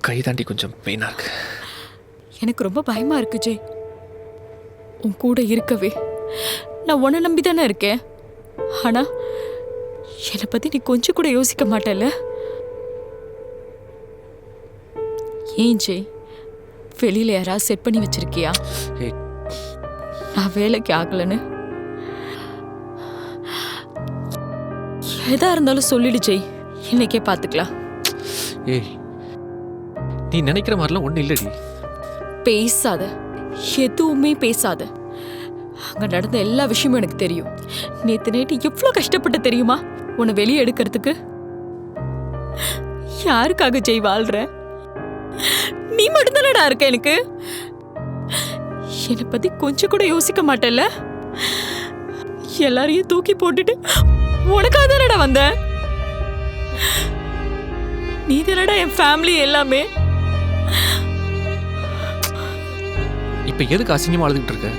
கை தாண்டி கொஞ்சம் பெயினா இருக்கு. எனக்கு ரொம்ப பயமா இருக்கு ஜெய். உன் கூட இருக்கவே நான் உன்னை நம்பி தானே இருக்கேன். ஆனா என்னை பத்தி நீ கொஞ்சம் கூட யோசிக்க மாட்டல. ஏன் ஜெய், வெளியில யாராவது செட் பண்ணி வச்சிருக்கியா? ஏய், நான் வேலைக்கு ஆகலன்னு எதா இருந்தாலும் சொல்லிடு ஜெய், இன்னைக்கே பாத்துக்கலாம். ஏய், நீ நினைக்கிற மாதிரிலாம் ஒன்றும் இல்லடி. பேசாத, எதுவுமே பேசாத. அங்க நடந்த எல்லா விஷயமும் எனக்கு தெரியும். நேத்து நைட்டு எவ்வளவு கஷ்டப்பட்ட தெரியுமா உன்னை வெளியே எடுக்கிறதுக்கு? யாருக்காக ஜெய் வாழ்ற? நீ மட்டும்தானடா இருக்க எனக்கு. என்னை பத்தி கொஞ்சம் கூட யோசிக்க மாட்டேல்ல. எல்லாரையும் தூக்கி போட்டுட்டு உனக்காக தானடா வந்த. நீ தானடா என் ஃபேமிலி எல்லாமே. இப்ப எதுக்கு அசிங்கமா அழுதுகிட்டு இருக்க?